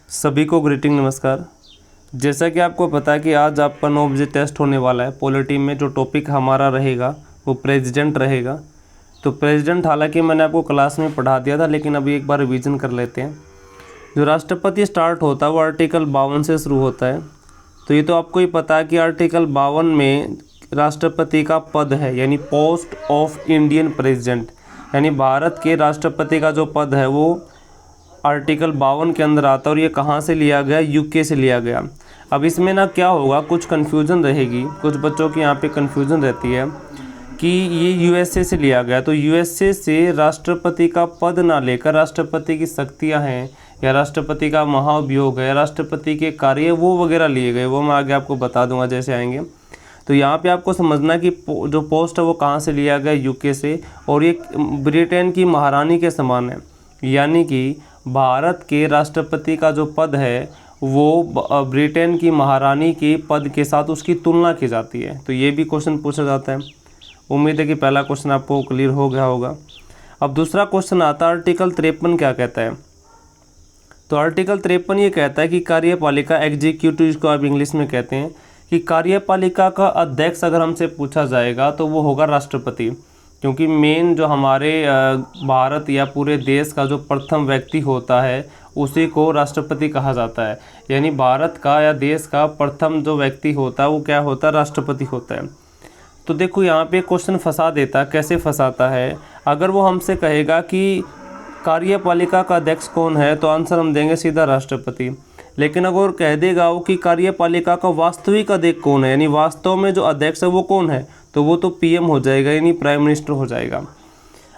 सभी को ग्रीटिंग नमस्कार। जैसा कि आपको पता है कि आज आपका 9 बजे टेस्ट होने वाला है। पॉलिटी में जो टॉपिक हमारा रहेगा वो प्रेसिडेंट रहेगा। तो प्रेसिडेंट हालांकि मैंने आपको क्लास में पढ़ा दिया था, लेकिन अभी एक बार रिवीजन कर लेते हैं। जो राष्ट्रपति स्टार्ट होता है वो आर्टिकल 52 से शुरू होता है। तो ये तो आपको ही पता है कि आर्टिकल 52 में राष्ट्रपति का पद है, यानी पोस्ट ऑफ इंडियन प्रेसिडेंट, यानी भारत के राष्ट्रपति का जो पद है वो आर्टिकल 52 के अंदर आता है। और ये कहाँ से लिया गया? यूके से लिया गया। अब इसमें ना क्या होगा, कुछ कन्फ्यूज़न रहेगी, कुछ बच्चों की यहाँ पे कन्फ्यूज़न रहती है कि ये यूएसए से लिया गया। तो यूएसए से राष्ट्रपति का पद ना लेकर राष्ट्रपति की शक्तियाँ हैं या राष्ट्रपति का महाभियोग है या राष्ट्रपति के कार्य वो वगैरह लिए गए, वो मैं आगे आपको बता दूंगा जैसे आएंगे। तो यहाँ पे आपको समझना कि जो पोस्ट है वो कहाँ से लिया गया? यूके से। और ये ब्रिटेन की महारानी के समान है, यानी कि भारत के राष्ट्रपति का जो पद है वो ब्रिटेन की महारानी के पद के साथ उसकी तुलना की जाती है। तो ये भी क्वेश्चन पूछा जाता है। उम्मीद है कि पहला क्वेश्चन आपको क्लियर हो गया होगा। अब दूसरा क्वेश्चन आता है आर्टिकल 53 क्या कहता है? तो आर्टिकल 53 ये कहता है कि कार्यपालिका, एग्जीक्यूटिव जिसको आप इंग्लिश में कहते हैं, कि कार्यपालिका का अध्यक्ष अगर हमसे पूछा जाएगा तो वो होगा राष्ट्रपति। क्योंकि मेन जो हमारे भारत या पूरे देश का जो प्रथम व्यक्ति होता है उसी को राष्ट्रपति कहा जाता है। यानी भारत का या देश का प्रथम जो व्यक्ति होता है वो क्या होता है? राष्ट्रपति होता है। तो देखो यहाँ पे क्वेश्चन फंसा देता, कैसे फंसाता है? अगर वो हमसे कहेगा कि कार्यपालिका का अध्यक्ष कौन है तो आंसर हम देंगे सीधा राष्ट्रपति। लेकिन अगर कह देगा वो कि कार्यपालिका का वास्तविक अध्यक्ष कौन है, यानी वास्तव में जो अध्यक्ष है वो कौन है, तो वो तो पीएम हो जाएगा, यानी प्राइम मिनिस्टर हो जाएगा।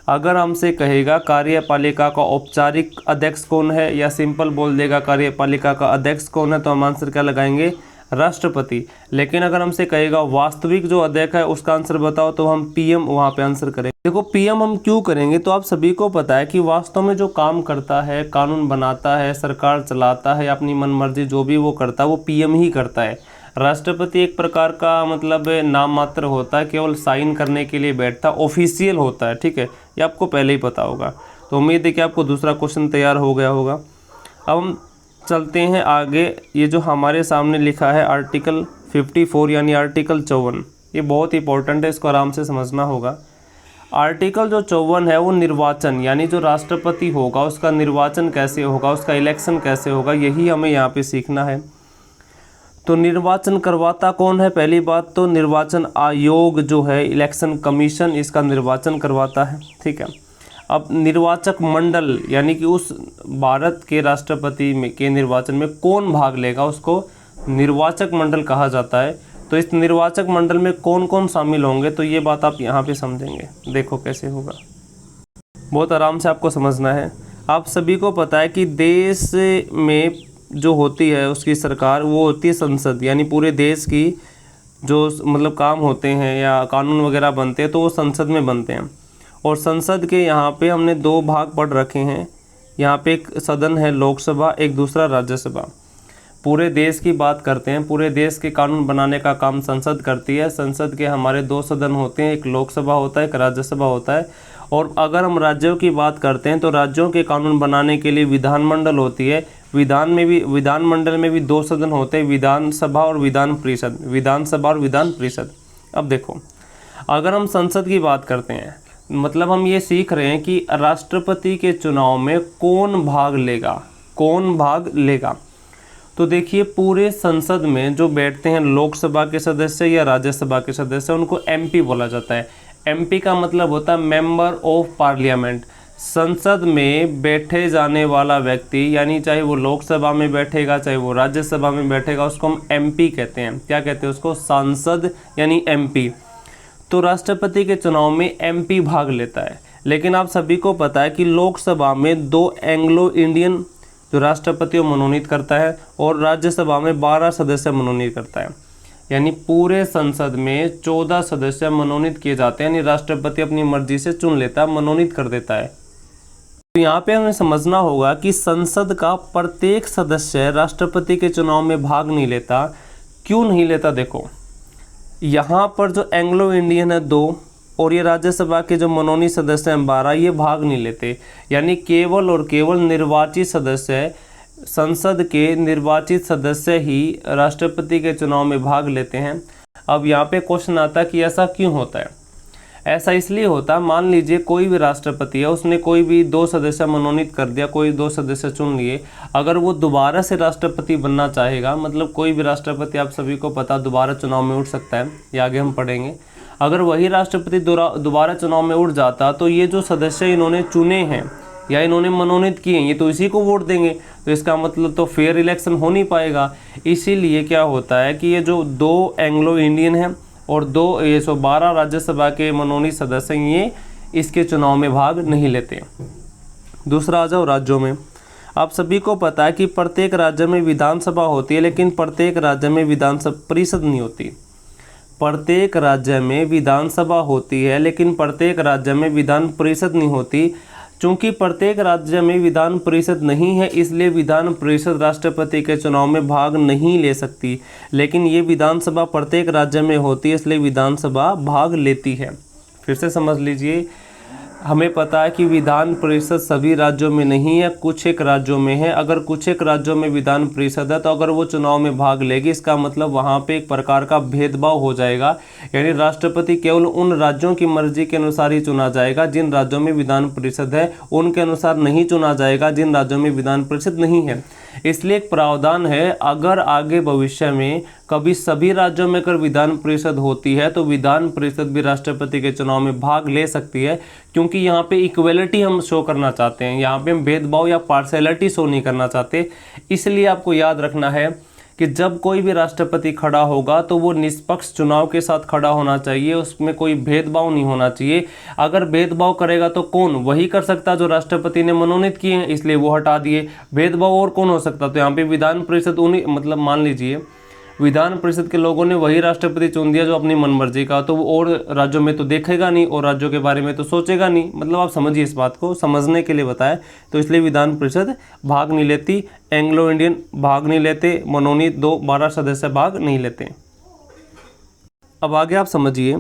अगर हमसे कहेगा कार्यपालिका का औपचारिक अध्यक्ष कौन है या सिंपल बोल देगा कार्यपालिका का अध्यक्ष कौन है, तो हम आंसर क्या लगाएंगे? राष्ट्रपति। लेकिन अगर हमसे कहेगा वास्तविक जो अध्यक्ष है उसका आंसर बताओ, तो हम पीएम वहाँ पे आंसर करेंगे। देखो पीएम हम क्यों करेंगे, तो आप सभी को पता है कि वास्तव में जो काम करता है, कानून बनाता है, सरकार चलाता है, अपनी मनमर्जी जो भी वो करता है वो पीएम ही करता है। राष्ट्रपति एक प्रकार का मतलब नाम मात्र होता है, केवल साइन करने के लिए बैठता, ऑफिशियल होता है। ठीक है, ये आपको पहले ही पता होगा। तो उम्मीद है कि आपको दूसरा क्वेश्चन तैयार हो गया होगा। अब हम चलते हैं आगे। ये जो हमारे सामने लिखा है आर्टिकल 54 यानी आर्टिकल 54, ये बहुत इंपॉर्टेंट है, इसको आराम से समझना होगा। आर्टिकल जो 54 है वो निर्वाचन, यानी जो राष्ट्रपति होगा उसका निर्वाचन कैसे होगा, उसका इलेक्शन कैसे होगा, यही हमें यहाँ पे सीखना है। तो निर्वाचन करवाता कौन है? पहली बात तो निर्वाचन आयोग जो है, इलेक्शन कमीशन, इसका निर्वाचन करवाता है। ठीक है। अब निर्वाचक मंडल, यानी कि उस भारत के राष्ट्रपति में के निर्वाचन में कौन भाग लेगा उसको निर्वाचक मंडल कहा जाता है। तो इस निर्वाचक मंडल में कौन कौन शामिल होंगे, तो ये बात आप यहाँ पे समझेंगे। देखो कैसे होगा, बहुत आराम से आपको समझना है। आप सभी को पता है कि देश में जो होती है उसकी सरकार, वो होती है संसद, यानी पूरे देश की जो मतलब काम होते हैं या कानून वगैरह बनते हैं तो वो संसद में बनते हैं। और संसद के यहाँ पे हमने दो भाग पढ़ रखे हैं। यहाँ पे एक सदन है लोकसभा, एक दूसरा राज्यसभा। पूरे देश की बात करते हैं, पूरे देश के कानून बनाने का काम संसद करती है। संसद के हमारे दो सदन होते हैं, एक लोकसभा होता है, एक राज्यसभा होता है। और अगर हम राज्यों की बात करते हैं तो राज्यों के कानून बनाने के लिए विधानमंडल होती है। विधानमंडल में भी दो सदन होते हैं, विधानसभा और विधान परिषद, विधानसभा और विधान परिषद। अब देखो, अगर हम संसद की बात करते हैं, मतलब हम ये सीख रहे हैं कि राष्ट्रपति के चुनाव में कौन भाग लेगा, कौन भाग लेगा। तो देखिए पूरे संसद में जो बैठते हैं लोकसभा के सदस्य या राज्यसभा के सदस्य, उनको एमपी बोला जाता है। एमपी का मतलब होता है मेंबर ऑफ पार्लियामेंट। संसद में बैठे जाने वाला व्यक्ति, यानी चाहे वो लोकसभा में बैठेगा चाहे वो राज्यसभा में बैठेगा, उसको हम एमपी कहते हैं। क्या कहते हैं उसको? सांसद, यानी एमपी। तो राष्ट्रपति के चुनाव में एमपी भाग लेता है। लेकिन आप सभी को पता है कि लोकसभा में 2 एंग्लो इंडियन जो राष्ट्रपति को मनोनीत करता है और राज्यसभा में 12 सदस्य मनोनीत करता है। यानी पूरे संसद में 14 सदस्य मनोनीत किए जाते हैं, यानी राष्ट्रपति अपनी मर्जी से चुन लेता है, मनोनीत कर देता है। तो यहाँ पे हमें समझना होगा कि संसद का प्रत्येक सदस्य राष्ट्रपति के चुनाव में भाग नहीं लेता। क्यों नहीं लेता? देखो यहाँ पर जो एंग्लो इंडियन है 2 और ये राज्यसभा के जो मनोनीत सदस्य हैं 12, ये भाग नहीं लेते। यानी केवल और केवल निर्वाचित सदस्य संसद के निर्वाचित सदस्य ही राष्ट्रपति के चुनाव में भाग लेते हैं। अब यहाँ पे क्वेश्चन आता है कि ऐसा क्यों होता है। ऐसा इसलिए होता है, मान लीजिए कोई भी राष्ट्रपति है, उसने कोई भी 2 सदस्य मनोनीत कर दिया, कोई 2 सदस्य चुन लिए, अगर वो दोबारा से राष्ट्रपति बनना चाहेगा, मतलब कोई भी राष्ट्रपति आप सभी को पता दोबारा चुनाव में उठ सकता है, ये आगे हम पढ़ेंगे। अगर वही राष्ट्रपति दोबारा चुनाव में उठ जाता तो ये जो सदस्य इन्होंने चुने हैं या इन्होंने मनोनीत किए हैं, ये तो इसी को वोट देंगे, तो इसका मतलब तो फेयर इलेक्शन हो नहीं पाएगा। इसीलिए क्या होता है कि ये जो 2 एंग्लो इंडियन हैं और 12 राज्यसभा के मनोनीत सदस्य, ये इसके चुनाव में भाग नहीं लेते। दूसरा आ जाओ राज्यों में। आप सभी को पता है कि प्रत्येक राज्य में विधानसभा होती है, लेकिन प्रत्येक राज्य में विधानसभा परिषद नहीं होती। प्रत्येक राज्य में विधानसभा होती है, लेकिन प्रत्येक राज्य में विधान परिषद नहीं होती। चूंकि प्रत्येक राज्य में विधान परिषद नहीं है, इसलिए विधान परिषद राष्ट्रपति के चुनाव में भाग नहीं ले सकती, लेकिन ये विधानसभा प्रत्येक राज्य में होती है, इसलिए विधानसभा भाग लेती है। फिर से समझ लीजिए, हमें पता है कि विधान परिषद सभी राज्यों में नहीं है, कुछ एक राज्यों में है। अगर कुछ एक राज्यों में विधान परिषद है तो अगर वो चुनाव में भाग लेगी, इसका मतलब वहाँ पे एक प्रकार का भेदभाव हो जाएगा, यानी राष्ट्रपति केवल उन राज्यों की मर्जी के अनुसार ही चुना जाएगा जिन राज्यों में विधान परिषद है, उनके अनुसार नहीं चुना जाएगा जिन राज्यों में विधान परिषद नहीं है। इसलिए एक प्रावधान है, अगर आगे भविष्य में कभी सभी राज्यों में अगर विधान परिषद होती है तो विधान परिषद भी राष्ट्रपति के चुनाव में भाग ले सकती है, क्योंकि यहाँ पे इक्वलिटी हम शो करना चाहते हैं, यहाँ पे हम भेदभाव या पार्शियलिटी शो नहीं करना चाहते। इसलिए आपको याद रखना है कि जब कोई भी राष्ट्रपति खड़ा होगा तो वो निष्पक्ष चुनाव के साथ खड़ा होना चाहिए, उसमें कोई भेदभाव नहीं होना चाहिए। अगर भेदभाव करेगा तो कौन? वही कर सकता जो राष्ट्रपति ने मनोनीत किए हैं, इसलिए वो हटा दिए। भेदभाव और कौन हो सकता? तो यहाँ पे विधान परिषद उन्हीं, मतलब मान लीजिए विधान परिषद के लोगों ने वही राष्ट्रपति चुन दिया जो अपनी मनमर्जी का, तो वो और राज्यों में तो देखेगा नहीं और राज्यों के बारे में तो सोचेगा नहीं। मतलब आप समझिए, इस बात को समझने के लिए बताया। तो इसलिए विधान परिषद भाग नहीं लेती, एंग्लो इंडियन भाग नहीं लेते, मनोनीत 12 सदस्य भाग नहीं लेते। अब आगे आप समझिए।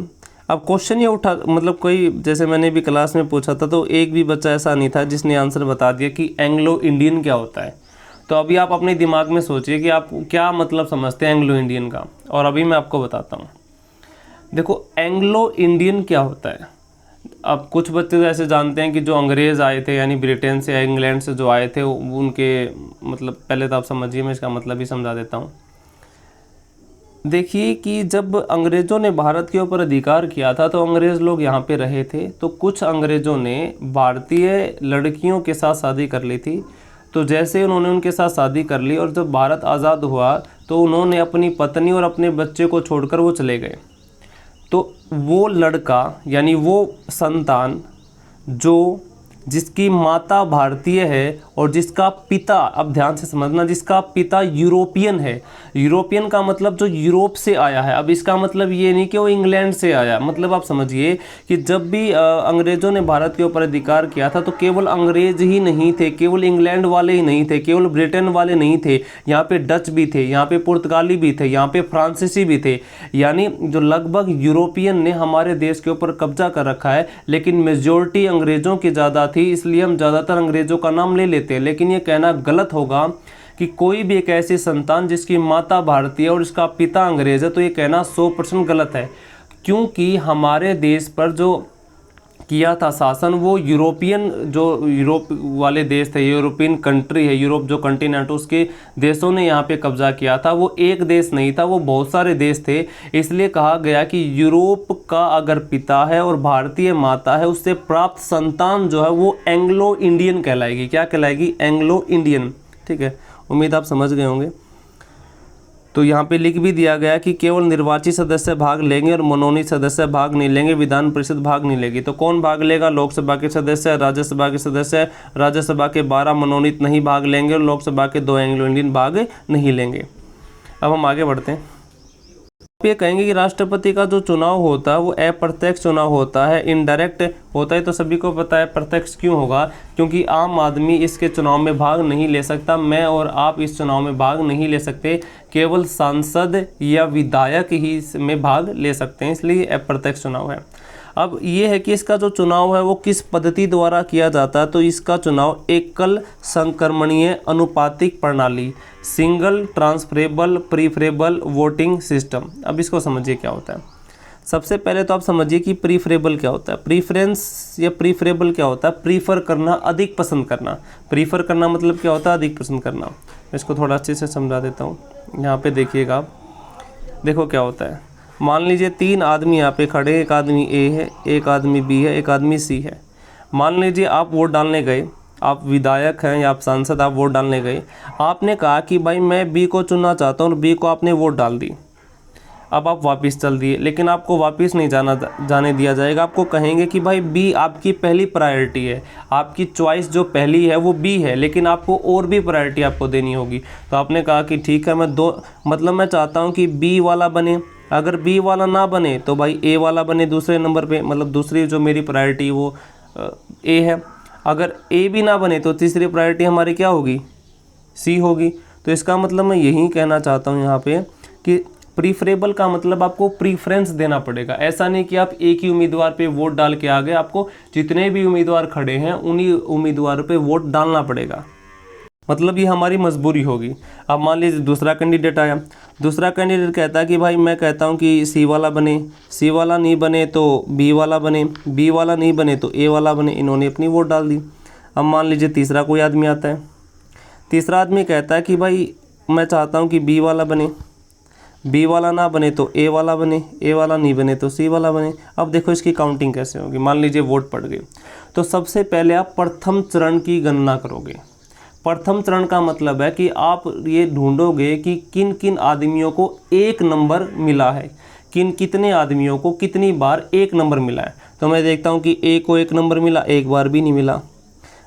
अब क्वेश्चन ये उठा, मतलब कोई, जैसे मैंने भी क्लास में पूछा था तो एक भी बच्चा ऐसा नहीं था जिसने आंसर बता दिया कि एंग्लो इंडियन क्या होता है। तो अभी आप अपने दिमाग में सोचिए कि आप क्या मतलब समझते हैं एंग्लो इंडियन का, और अभी मैं आपको बताता हूँ। देखो, एंग्लो इंडियन क्या होता है। अब कुछ बच्चे तो ऐसे जानते हैं कि जो अंग्रेज़ आए थे, यानी ब्रिटेन से या इंग्लैंड से जो आए थे, उनके मतलब, पहले तो आप समझिए, मैं इसका मतलब भी समझा देता हूँ। देखिए कि जब अंग्रेज़ों ने भारत के ऊपर अधिकार किया था तो अंग्रेज़ लोग यहाँ पे रहे थे, तो कुछ अंग्रेज़ों ने भारतीय लड़कियों के साथ शादी कर ली थी। तो जैसे उन्होंने उनके साथ शादी कर ली और जब भारत आज़ाद हुआ तो उन्होंने अपनी पत्नी और अपने बच्चे को छोड़कर वो चले गए। तो वो लड़का, यानी वो संतान जो जिसकी माता भारतीय है और जिसका पिता, अब ध्यान से समझना, जिसका पिता यूरोपियन है। यूरोपियन का मतलब जो यूरोप से आया है। अब इसका मतलब ये नहीं कि वो इंग्लैंड से आया। मतलब आप समझिए कि जब भी अंग्रेज़ों ने भारत के ऊपर अधिकार किया था तो केवल अंग्रेज़ ही नहीं थे, केवल इंग्लैंड वाले ही नहीं थे, केवल ब्रिटेन वाले नहीं थे, यहाँ पे डच भी थे, यहाँ पे पुर्तगाली भी थे, यहाँ पे फ्रांसीसी भी थे। यानी जो लगभग यूरोपियन ने हमारे देश के ऊपर कब्जा कर रखा है, लेकिन मेजॉरिटी अंग्रेज़ों की ज़्यादा थी, इसलिए हम ज़्यादातर अंग्रेज़ों का नाम ले लेते हैं। लेकिन ये कहना गलत होगा कि कोई भी एक ऐसी संतान जिसकी माता भारतीय और इसका पिता अंग्रेज़ है, तो ये कहना 100% गलत है। क्योंकि हमारे देश पर जो किया था शासन, वो यूरोपियन, जो यूरोप वाले देश थे, यूरोपियन कंट्री है, यूरोप जो कंटिनेंट, उसके देशों ने यहाँ पे कब्जा किया था। वो एक देश नहीं था, वो बहुत सारे देश थे। इसलिए कहा गया कि यूरोप का अगर पिता है और भारतीय माता है, उससे प्राप्त संतान जो है वो एंग्लो इंडियन कहलाएगी। क्या कहलाएगी? Anglo Indian. ठीक है, उम्मीद आप समझ गए होंगे। तो यहाँ पे लिख भी दिया गया कि केवल निर्वाचित सदस्य भाग लेंगे और मनोनीत सदस्य भाग नहीं लेंगे, विधान परिषद भाग नहीं लेगी। तो कौन भाग लेगा? लोकसभा के सदस्य, राज्यसभा के सदस्य। राज्यसभा के 12 मनोनीत नहीं भाग लेंगे और लोकसभा के 2 एंग्लो इंडियन भाग नहीं लेंगे। अब हम आगे बढ़ते हैं। ये कहेंगे कि राष्ट्रपति का जो चुनाव होता है वो अप्रत्यक्ष चुनाव होता है, इनडायरेक्ट होता है। तो सभी को पता है प्रत्यक्ष क्यों होगा, क्योंकि आम आदमी इसके चुनाव में भाग नहीं ले सकता। मैं और आप इस चुनाव में भाग नहीं ले सकते, केवल सांसद या विधायक ही इसमें भाग ले सकते हैं, इसलिए अप्रत्यक्ष चुनाव है। अब ये है कि इसका जो चुनाव है वो किस पद्धति द्वारा किया जाता है, तो इसका चुनाव एकल संक्रमणीय अनुपातिक प्रणाली, single transferable preferable voting system. अब इसको समझिए क्या होता है। सबसे पहले तो आप समझिए कि प्रीफरेबल क्या होता है। प्रीफरेंस या प्रीफरेबल क्या होता है? प्रीफर करना, अधिक पसंद करना। प्रीफर करना मतलब क्या होता है? अधिक पसंद करना। मैं इसको थोड़ा अच्छे से समझा देता हूँ। यहाँ पे देखिएगा आप, देखो क्या होता है। मान लीजिए 3 आदमी यहाँ पे खड़े, एक आदमी ए है, एक आदमी बी है, एक आदमी सी है। मान लीजिए आप वोट डालने गए, आप विधायक हैं या आप सांसद, आप वोट डालने गए। आपने कहा कि भाई मैं बी को चुनना चाहता हूँ और बी को आपने वोट डाल दी। अब आप वापस चल दिए, लेकिन आपको वापस नहीं जाने दिया जाएगा। आपको कहेंगे कि भाई बी आपकी पहली प्रायोरिटी है, आपकी चॉइस जो पहली है वो बी है, लेकिन आपको और भी प्रायोरिटी आपको देनी होगी। तो आपने कहा कि ठीक है, मैं चाहता हूँ कि बी वाला बने। अगर बी वाला ना बने तो भाई ए वाला बने दूसरे नंबर पे, मतलब दूसरी जो मेरी प्रायोरिटी वो ए है। अगर ए भी ना बने तो तीसरी प्रायोरिटी हमारी क्या होगी? सी होगी। तो इसका मतलब मैं यही कहना चाहता हूँ यहाँ पे कि प्रीफरेबल का मतलब आपको प्रीफरेंस देना पड़ेगा। ऐसा नहीं कि आप एक ही उम्मीदवार पे वोट डाल के आ गए, आपको जितने भी उम्मीदवार खड़े हैं उन्हीं उम्मीदवारों पे वोट डालना पड़ेगा। मतलब ये हमारी मजबूरी होगी। अब मान लीजिए दूसरा कैंडिडेट आया, दूसरा कैंडिडेट कहता है कि भाई मैं कहता हूँ कि सी वाला बने, सी वाला नहीं बने तो बी वाला बने, बी वाला नहीं बने तो ए वाला बने। इन्होंने अपनी वोट डाल दी। अब मान लीजिए तीसरा कोई आदमी आता है, तीसरा आदमी कहता है कि भाई मैं चाहता हूँ कि बी वाला बने, बी वाला ना बने तो ए वाला बने, ए वाला नहीं बने तो सी वाला बने। अब देखो इसकी काउंटिंग कैसे होगी। मान लीजिए वोट पड़ गए, तो सबसे पहले आप प्रथम चरण की गणना करोगे। प्रथम चरण का मतलब है कि आप ये ढूंढोगे कि किन किन आदमियों को एक नंबर मिला है, कितने आदमियों को कितनी बार एक नंबर मिला है। तो मैं देखता हूँ कि ए को एक नंबर मिला, एक बार भी नहीं मिला।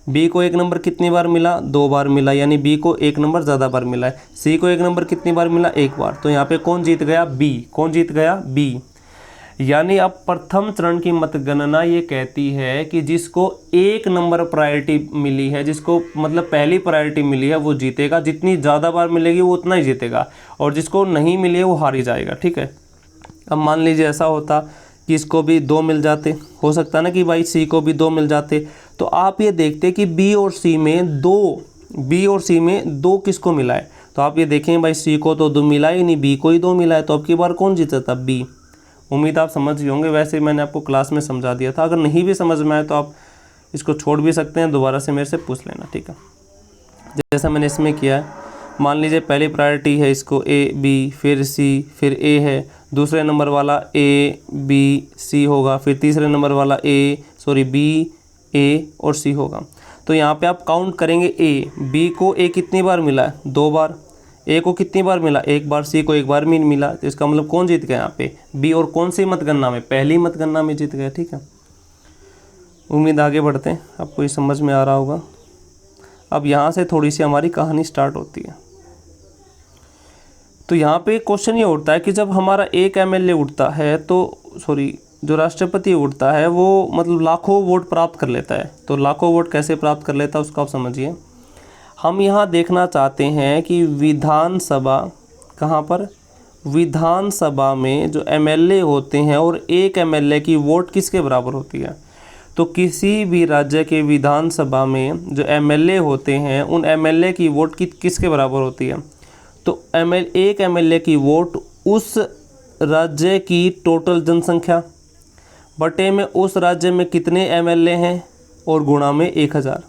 बी को एक नंबर कितनी बार मिला? 2 बार मिला, यानी बी को एक नंबर ज़्यादा बार मिला है। सी को एक नंबर कितनी बार मिला? 1 बार। तो यहाँ पे कौन जीत गया? बी। कौन जीत गया? बी। यानी अब प्रथम चरण की मतगणना ये कहती है कि जिसको एक नंबर प्रायोरिटी मिली है, जिसको मतलब पहली प्रायोरिटी मिली है, वो जीतेगा। जितनी ज़्यादा बार मिलेगी वो उतना ही जीतेगा, और जिसको नहीं मिली है वो हार ही जाएगा। ठीक है। अब मान लीजिए ऐसा होता कि इसको भी 2 मिल जाते, हो सकता ना कि भाई सी को भी 2 मिल जाते। तो आप ये देखते कि बी और सी में 2 किसको मिला है। तो आप ये देखें भाई सी को तो 2 मिला ही नहीं, बी को ही 2 मिला है। तो अब की बार कौन जीता था? बी। उम्मीद आप समझ गए होंगे। वैसे मैंने आपको क्लास में समझा दिया था। अगर नहीं भी समझ में आए तो आप इसको छोड़ भी सकते हैं, दोबारा से मेरे से पूछ लेना। ठीक है। जैसा मैंने इसमें किया है, मान लीजिए पहली प्रायोरिटी है इसको ए बी, फिर सी, फिर ए है। दूसरे नंबर वाला ए बी सी होगा, फिर तीसरे नंबर वाला बी ए और सी होगा। तो यहाँ पे आप काउंट करेंगे ए, बी को ए कितनी बार मिला है? 2 बार। ए को कितनी बार मिला? 1 बार। सी को 1 बार भी नहीं मिला। तो इसका मतलब कौन जीत गया यहाँ पे? बी। और कौन सी मतगणना में? पहली मतगणना में जीत गया। ठीक है। उम्मीद आगे बढ़ते हैं, आपको ये समझ में आ रहा होगा। अब यहाँ से थोड़ी सी हमारी कहानी स्टार्ट होती है। तो यहाँ पे क्वेश्चन ये उठता है कि जब हमारा एक एमएलए उठता है जो राष्ट्रपति उठता है वो मतलब लाखों वोट प्राप्त कर लेता है। तो लाखों वोट कैसे प्राप्त कर लेता है उसको आप समझिए। हम यहाँ देखना चाहते हैं कि विधानसभा, कहाँ पर? विधानसभा में जो एमएलए होते हैं और एक एमएलए की वोट किसके बराबर होती है। तो किसी भी राज्य के विधानसभा में जो एमएलए होते हैं उन एमएलए की वोट किसके बराबर होती है। तो एक एमएलए की वोट उस राज्य की टोटल जनसंख्या बटे में उस राज्य में कितने एमएलए हैं और गुणा में 1000।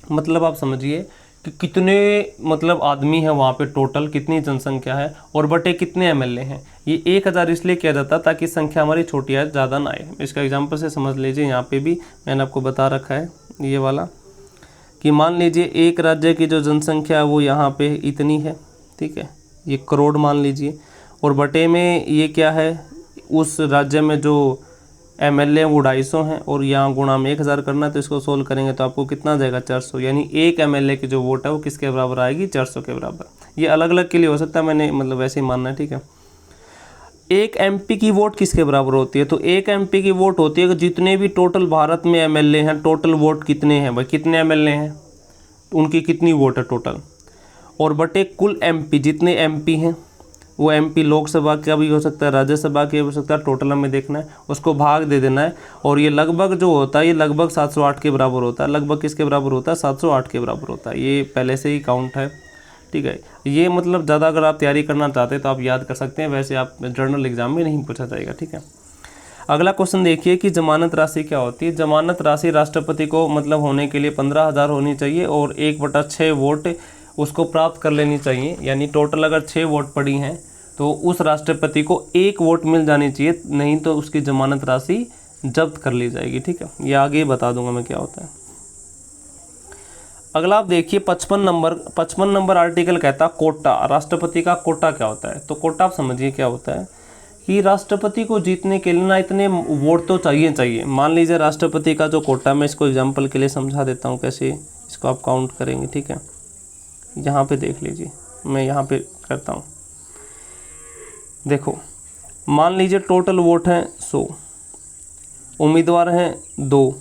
मतलब आप समझिए कि कितने मतलब आदमी है वहाँ पे, टोटल कितनी जनसंख्या है और बटे कितने एमएलए हैं। ये 1000 इसलिए किया जाता ताकि संख्या हमारी छोटी आए, ज़्यादा ना आए। इसका एग्जांपल से समझ लीजिए। यहाँ पे भी मैंने आपको बता रखा है ये वाला कि मान लीजिए एक राज्य की जो जनसंख्या है वो यहाँ पे इतनी है। ठीक है, ये करोड़ मान लीजिए, और बटे में ये क्या है, उस राज्य में जो एमएलए वो 250 हैं और यहाँ गुणा में 1000 करना है। तो इसको सोल्व करेंगे तो आपको कितना जाएगा? 400। यानी एक एमएलए की जो वोट है वो किसके बराबर आएगी? 400 के बराबर। ये अलग अलग के लिए हो सकता है, मैंने मतलब वैसे ही मानना है। ठीक है। एक एमपी की वोट किसके बराबर होती है? तो एक एमपी की वोट होती है कि जितने भी टोटल भारत में एमएलए हैं, टोटल वोट कितने हैं भाई, कितने एमएलए हैं, उनकी कितनी वोट है टोटल, और बटे कुल एमपी, जितने एमपी हैं, वो MP लोकसभा का भी हो सकता है, राज्यसभा का भी हो सकता है, टोटल हमें देखना है, उसको भाग दे देना है। और ये लगभग जो होता है ये लगभग 708 के बराबर होता है। लगभग किसके बराबर होता है? 708 के बराबर होता है। ये पहले से ही काउंट है, ठीक है। ये मतलब ज़्यादा अगर आप तैयारी करना चाहते हैं तो आप याद कर सकते हैं, वैसे आप जर्नल एग्जाम में नहीं पूछा जाएगा, ठीक है। अगला क्वेश्चन देखिए कि जमानत राशि क्या होती है। जमानत राशि राष्ट्रपति को मतलब होने के लिए 15,000 होनी चाहिए और 1/6 वोट उसको प्राप्त कर लेनी चाहिए। यानी टोटल अगर 6 वोट पड़ी हैं तो उस राष्ट्रपति को 1 वोट मिल जानी चाहिए, नहीं तो उसकी जमानत राशि जब्त कर ली जाएगी, ठीक है। ये आगे बता दूंगा मैं क्या होता है। अगला आप देखिए 55 नंबर आर्टिकल कहता है कोटा। राष्ट्रपति का कोटा क्या होता है? तो कोटा आप समझिए क्या होता है कि राष्ट्रपति को जीतने के लिए ना इतने वोट तो चाहिए। मान लीजिए राष्ट्रपति का जो कोटा, मैं इसको एग्जांपल के लिए समझा देता हूँ कैसे इसको आप काउंट करेंगे, ठीक है। यहाँ पे देख लीजिए, मैं यहाँ पे करता हूँ। देखो, मान लीजिए टोटल वोट हैं 100, उम्मीदवार हैं 2,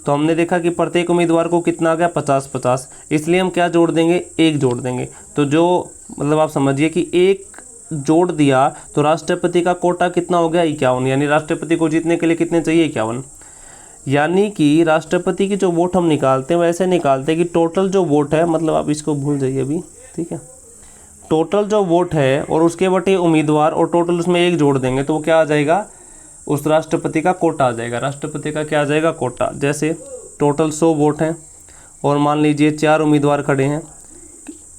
तो हमने देखा कि प्रत्येक उम्मीदवार को कितना आ गया? 50-50। इसलिए हम क्या जोड़ देंगे? 1 जोड़ देंगे। तो जो मतलब आप समझिए कि 1 जोड़ दिया तो राष्ट्रपति का कोटा कितना हो गया? 51। यानी राष्ट्रपति को जीतने के लिए कितने चाहिए? 51। यानी कि राष्ट्रपति की जो वोट हम निकालते हैं वैसे निकालते हैं कि टोटल जो वोट है, मतलब आप इसको भूल जाइए अभी, ठीक है। टोटल जो वोट है और उसके बटे उम्मीदवार और टोटल उसमें 1 जोड़ देंगे तो वो क्या आ जाएगा? उस राष्ट्रपति का कोटा आ जाएगा। राष्ट्रपति का क्या आ जाएगा? कोटा। जैसे टोटल 100 वोट हैं और मान लीजिए 4 उम्मीदवार खड़े हैं,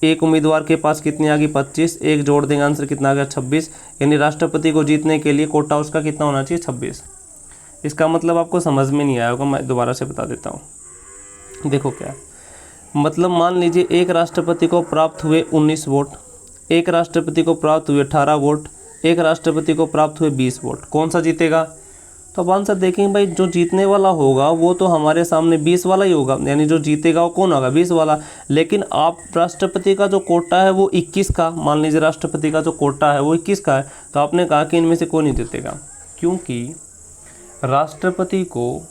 एक उम्मीदवार के पास कितनी आ गई? 25, 1 जोड़ देंगे, आंसर कितना आ गया? 26। यानी राष्ट्रपति को जीतने के लिए कोटा उसका कितना होना चाहिए? 26। इसका मतलब आपको समझ में नहीं आया होगा, मैं दोबारा से बता देता हूँ। देखो क्या मतलब, मान लीजिए एक राष्ट्रपति को प्राप्त हुए 19 वोट, एक राष्ट्रपति को प्राप्त हुए 18 वोट, एक राष्ट्रपति को प्राप्त हुए 20 वोट। कौन सा जीतेगा? तो अब आंसर देखेंगे भाई, जो जीतने वाला होगा वो तो हमारे सामने 20 वाला ही होगा। यानी जो जीतेगा वो कौन होगा? 20 वाला। लेकिन आप राष्ट्रपति का जो कोटा है वो 21 का, मान लीजिए राष्ट्रपति का जो कोटा है वो 21 का है, तो आपने कहा कि इनमें से कोई नहीं जीतेगा। क्योंकि राष्ट्रपति को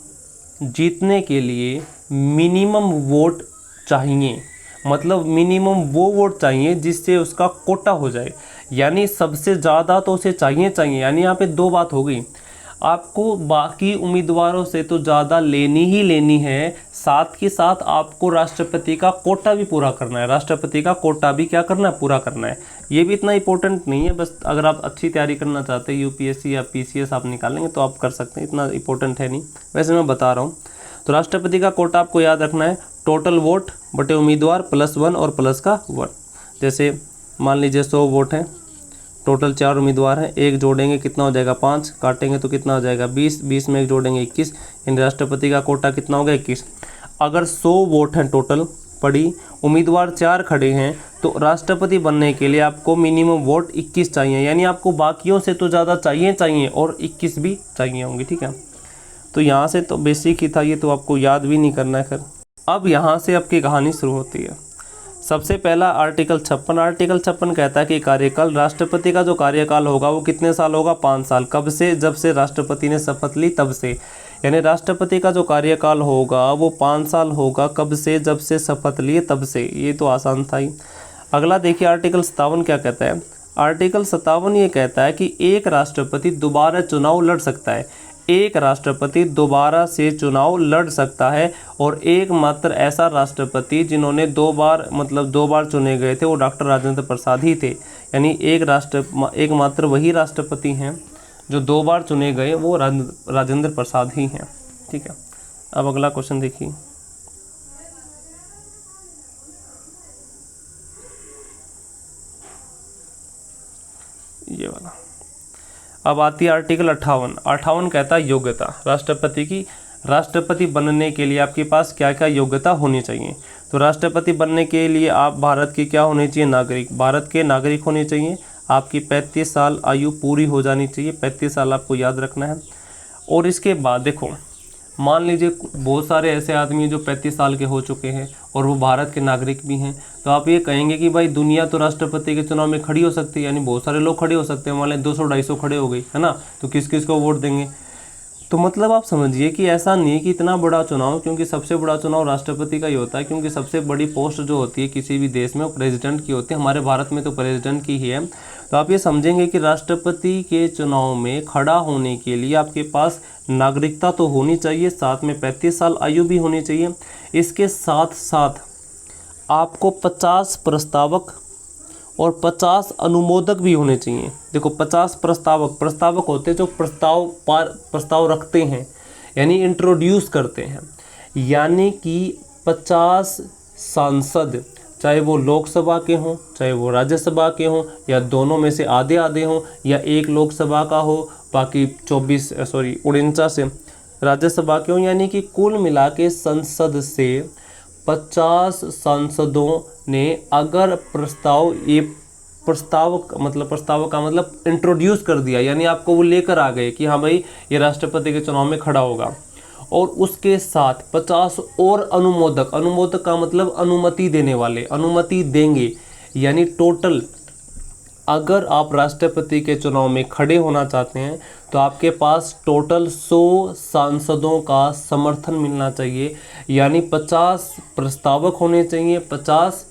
जीतने के लिए मिनिमम वोट चाहिए, मतलब मिनिमम वो वोट चाहिए जिससे उसका कोटा हो जाए। यानी सबसे ज़्यादा तो उसे चाहिए। यानी यहाँ पे 2 बात हो गई, आपको बाकी उम्मीदवारों से तो ज़्यादा लेनी ही लेनी है, साथ के साथ आपको राष्ट्रपति का कोटा भी पूरा करना है। राष्ट्रपति का कोटा भी क्या करना है? पूरा करना है। ये भी इतना इंपॉर्टेंट नहीं है, बस अगर आप अच्छी तैयारी करना चाहते हैं UPSC या PCS आप निकालेंगे तो आप कर सकते हैं, इतना इंपॉर्टेंट है नहीं, वैसे मैं बता रहा हूँ। तो राष्ट्रपति का कोटा आपको याद रखना है, टोटल वोट बटे उम्मीदवार +1 और प्लस का 1। जैसे मान लीजिए 100 वोट हैं, टोटल 4 उम्मीदवार हैं, 1 जोड़ेंगे कितना हो जाएगा? 5, काटेंगे तो कितना हो जाएगा? 20, 20 में 1 जोड़ेंगे 21। यानी राष्ट्रपति का कोटा कितना हो गया? 21। अगर 100 वोट हैं टोटल पड़ी, उम्मीदवार 4 खड़े हैं, तो राष्ट्रपति बनने के लिए आपको मिनिमम वोट 21 चाहिए। यानी आपको बाकियों से तो ज़्यादा चाहिए और 21 भी चाहिए होंगे, ठीक है। तो यहाँ से तो बेसिक ही था, ये तो आपको याद भी नहीं करना है। खैर, अब यहाँ से आपकी कहानी शुरू होती है। सबसे पहला आर्टिकल 56। आर्टिकल 56 कहता है कि कार्यकाल, राष्ट्रपति का जो कार्यकाल होगा वो कितने साल होगा? 5 साल। कब से? जब से राष्ट्रपति ने शपथ ली तब से। यानी राष्ट्रपति का जो कार्यकाल होगा वो 5 साल होगा। कब से? जब से शपथ लिए तब से। ये तो आसान था ही। अगला देखिए आर्टिकल 57 क्या कहता है। आर्टिकल 57 ये कहता है कि एक राष्ट्रपति दोबारा चुनाव लड़ सकता है। एक राष्ट्रपति दोबारा से चुनाव लड़ सकता है और एकमात्र ऐसा राष्ट्रपति जिन्होंने 2 बार चुने गए थे वो डॉक्टर राजेंद्र प्रसाद ही थे। यानी एकमात्र वही राष्ट्रपति हैं जो 2 बार चुने गए, वो राजेंद्र प्रसाद ही हैं, ठीक है। अब अगला क्वेश्चन देखिए। ये वाला अब आती है आर्टिकल 58। 58 कहता है योग्यता राष्ट्रपति की। राष्ट्रपति बनने के लिए आपके पास क्या क्या योग्यता होनी चाहिए? तो राष्ट्रपति बनने के लिए आप भारत के क्या होने चाहिए? नागरिक। भारत के नागरिक होने चाहिए। आपकी 35 साल आयु पूरी हो जानी चाहिए। 35 साल आपको याद रखना है। और इसके बाद देखो, मान लीजिए बहुत सारे ऐसे आदमी जो 35 साल के हो चुके हैं और वो भारत के नागरिक भी हैं, तो आप ये कहेंगे कि भाई दुनिया तो राष्ट्रपति के चुनाव में खड़ी हो सकती है, यानी बहुत सारे लोग खड़े हो सकते हैं, मान लें 200-250 खड़े हो गई है ना, तो किस किस को वोट देंगे? तो मतलब आप समझिए कि ऐसा नहीं है कि इतना बड़ा चुनाव, क्योंकि सबसे बड़ा चुनाव राष्ट्रपति का ही होता है, क्योंकि सबसे बड़ी पोस्ट जो होती है किसी भी देश में वो प्रेसिडेंट की होती है। हमारे भारत में तो प्रेसिडेंट की ही है। तो आप ये समझेंगे कि राष्ट्रपति के चुनाव में खड़ा होने के लिए आपके पास नागरिकता तो होनी चाहिए, साथ में 35 साल आयु भी होनी चाहिए। इसके साथ साथ आपको 50 प्रस्तावक और 50 अनुमोदक भी होने चाहिए। देखो 50 प्रस्तावक होते हैं जो प्रस्ताव रखते हैं, यानी इंट्रोड्यूस करते हैं, यानी कि 50 सांसद, चाहे वो लोकसभा के हों, चाहे वो राज्यसभा के हों, या दोनों में से आधे आधे हों, या एक लोकसभा का हो बाकी 49 से राज्यसभा के हों, यानी कि कुल मिला के संसद से 50 सांसदों ने अगर प्रस्ताव का मतलब इंट्रोड्यूस कर दिया, यानी आपको वो लेकर आ गए कि हाँ भाई ये राष्ट्रपति के चुनाव में खड़ा होगा, और उसके साथ 50 और अनुमोदक का मतलब अनुमति देने वाले, अनुमति देंगे, यानी टोटल अगर आप राष्ट्रपति के चुनाव में खड़े होना चाहते हैं तो आपके पास टोटल 100 सांसदों का समर्थन मिलना चाहिए, यानी 50 प्रस्तावक होने चाहिए, 50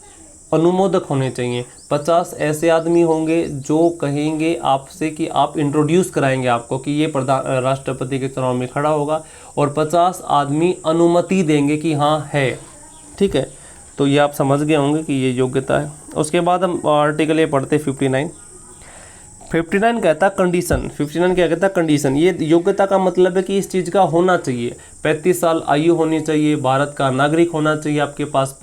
अनुमोदक होने चाहिए, 50 ऐसे आदमी होंगे जो कहेंगे आपसे कि आप इंट्रोड्यूस कराएंगे आपको कि ये राष्ट्रपति के चुनाव में खड़ा होगा, और 50 आदमी अनुमति देंगे कि हाँ है। ठीक है, तो ये आप समझ गए होंगे कि ये योग्यता है। उसके बाद हम आर्टिकल ये पढ़ते 59 कहता कंडीशन। 59 क्या कहता कंडीशन। ये योग्यता का मतलब है कि इस चीज़ का होना चाहिए, 35 साल आयु होनी चाहिए, भारत का नागरिक होना चाहिए, आपके पास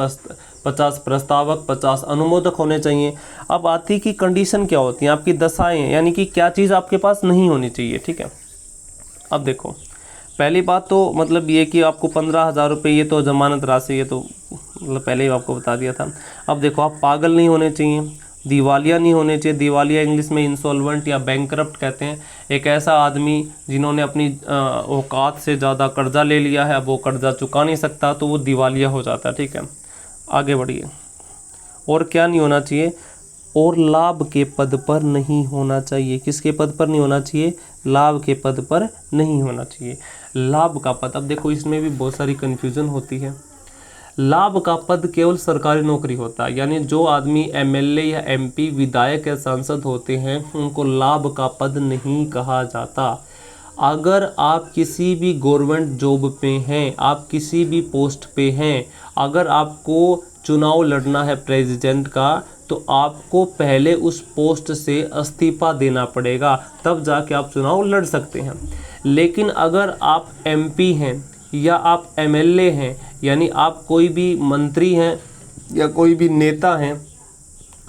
50 प्रस्तावक, 50 अनुमोदक होने चाहिए। अब आती कि कंडीशन क्या होती हैं, आपकी दशाएं, यानी कि क्या चीज़ आपके पास नहीं होनी चाहिए। ठीक है, अब देखो पहली बात तो मतलब ये कि आपको 15,000 रुपये, ये तो जमानत राशि, ये तो मतलब पहले ही आपको बता दिया था। अब देखो आप पागल नहीं होने चाहिए, दिवालिया नहीं होने चाहिए। दिवालिया इंग्लिश में इंसॉल्वेंट या बैंकरप्ट कहते हैं। एक ऐसा आदमी जिन्होंने अपनी औकात से ज़्यादा कर्जा ले लिया है, अब वो कर्जा चुका नहीं सकता तो वो दिवालिया हो जाता है। ठीक है, आगे बढ़िए। और क्या नहीं होना चाहिए, और लाभ के पद पर नहीं होना चाहिए। किसके पद पर नहीं होना चाहिए, लाभ के पद पर नहीं होना चाहिए। लाभ का पद, अब देखो इसमें भी बहुत सारी कन्फ्यूज़न होती है। लाभ का पद केवल सरकारी नौकरी होता है, यानी जो आदमी एमएलए या एमपी, विधायक या सांसद होते हैं उनको लाभ का पद नहीं कहा जाता। अगर आप किसी भी गवर्नमेंट जॉब पे हैं, आप किसी भी पोस्ट पे हैं, अगर आपको चुनाव लड़ना है प्रेसिडेंट का, तो आपको पहले उस पोस्ट से इस्तीफा देना पड़ेगा, तब जाके आप चुनाव लड़ सकते हैं। लेकिन अगर आप एमपी हैं या आप एमएलए हैं, यानी आप कोई भी मंत्री हैं या कोई भी नेता हैं,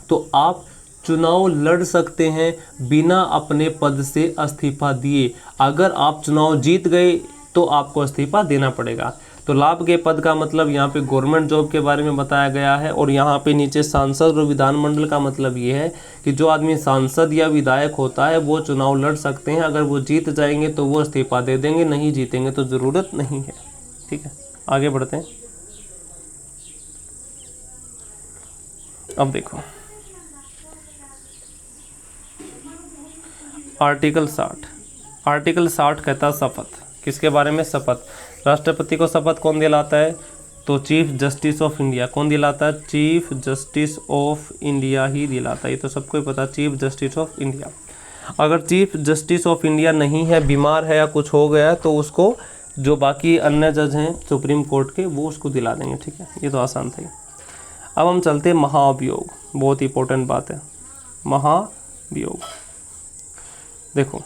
तो आप चुनाव लड़ सकते हैं बिना अपने पद से इस्तीफा दिए। अगर आप चुनाव जीत गए तो आपको इस्तीफा देना पड़ेगा। तो लाभ के पद का मतलब यहाँ पे गवर्नमेंट जॉब के बारे में बताया गया है। और यहाँ पे नीचे सांसद और विधानमंडल का मतलब ये है कि जो आदमी सांसद या विधायक होता है वो चुनाव लड़ सकते हैं। अगर वो जीत जाएंगे तो वो इस्तीफा दे देंगे, नहीं जीतेंगे तो ज़रूरत नहीं है। ठीक है, आगे बढ़ते हैं। अब देखो आर्टिकल 60 कहता शपथ। किसके बारे में, शपथ। राष्ट्रपति को शपथ कौन दिलाता है, तो चीफ जस्टिस ऑफ इंडिया। कौन दिलाता है, चीफ जस्टिस ऑफ इंडिया ही दिलाता है। ये तो सबको ही पता, चीफ जस्टिस ऑफ इंडिया। अगर चीफ जस्टिस ऑफ इंडिया नहीं है, बीमार है या कुछ हो गया तो उसको जो बाकी अन्य जज हैं सुप्रीम कोर्ट के, वो उसको दिला देंगे। ठीक है, ये तो आसान था। अब हम चलते हैं महाभियोग। बहुत इंपॉर्टेंट बात है महाभियोग। देखो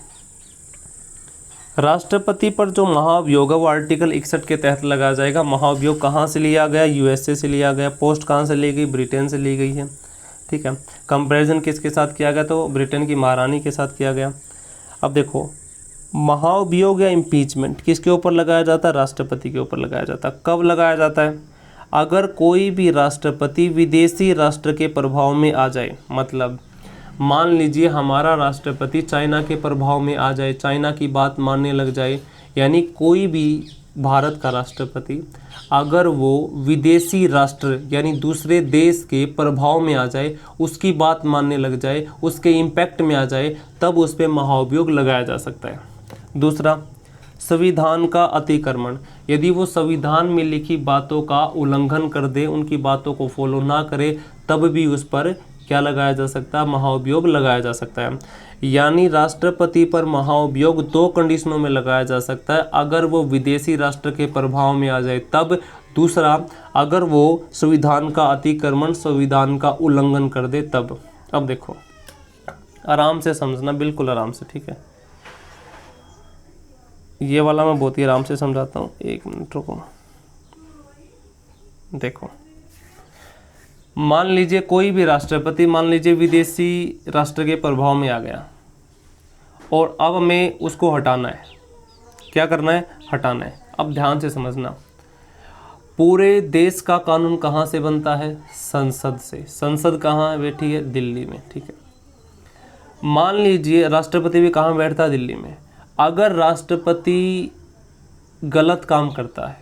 राष्ट्रपति पर जो महाभियोग है वो आर्टिकल 61 के तहत लगाया जाएगा। महाभियोग कहाँ से लिया गया, यूएसए से लिया गया। पोस्ट कहाँ से ली गई, ब्रिटेन से ली गई है। ठीक है, कंपैरिजन किसके साथ किया गया, तो ब्रिटेन की महारानी के साथ किया गया। अब देखो महाभियोग या इम्पीचमेंट किसके ऊपर लगाया जाता है, राष्ट्रपति के ऊपर लगाया जाता है। कब लगाया जाता है, अगर कोई भी राष्ट्रपति विदेशी राष्ट्र के प्रभाव में आ जाए। मतलब मान लीजिए हमारा राष्ट्रपति चाइना के प्रभाव में आ जाए, चाइना की बात मानने लग जाए, यानी कोई भी भारत का राष्ट्रपति अगर वो विदेशी राष्ट्र यानी दूसरे देश के प्रभाव में आ जाए, उसकी बात मानने लग जाए, उसके इम्पैक्ट में आ जाए, तब उस पर महाभियोग लगाया जा सकता है। दूसरा, संविधान का अतिक्रमण, यदि वो संविधान में लिखी बातों का उल्लंघन कर दे, उनकी बातों को फॉलो ना करे, तब भी उस पर क्या लगाया जा सकता है, महाभियोग लगाया जा सकता है। यानी राष्ट्रपति पर महाभियोग 2 कंडीशनों में लगाया जा सकता है, अगर वो विदेशी राष्ट्र के प्रभाव में आ जाए तब, दूसरा अगर वो संविधान का अतिक्रमण, संविधान का उल्लंघन कर दे तब। अब देखो आराम से समझना, बिल्कुल आराम से, ठीक है। ये वाला मैं बहुत ही आराम से समझाता हूँ, 1 मिनट रुको। देखो मान लीजिए कोई भी राष्ट्रपति, मान लीजिए विदेशी राष्ट्र के प्रभाव में आ गया और अब हमें उसको हटाना है। क्या करना है, हटाना है। अब ध्यान से समझना, पूरे देश का कानून कहाँ से बनता है, संसद से। संसद कहाँ बैठी है, दिल्ली में, ठीक है। मान लीजिए राष्ट्रपति भी कहाँ बैठता है, दिल्ली में। अगर राष्ट्रपति गलत काम करता है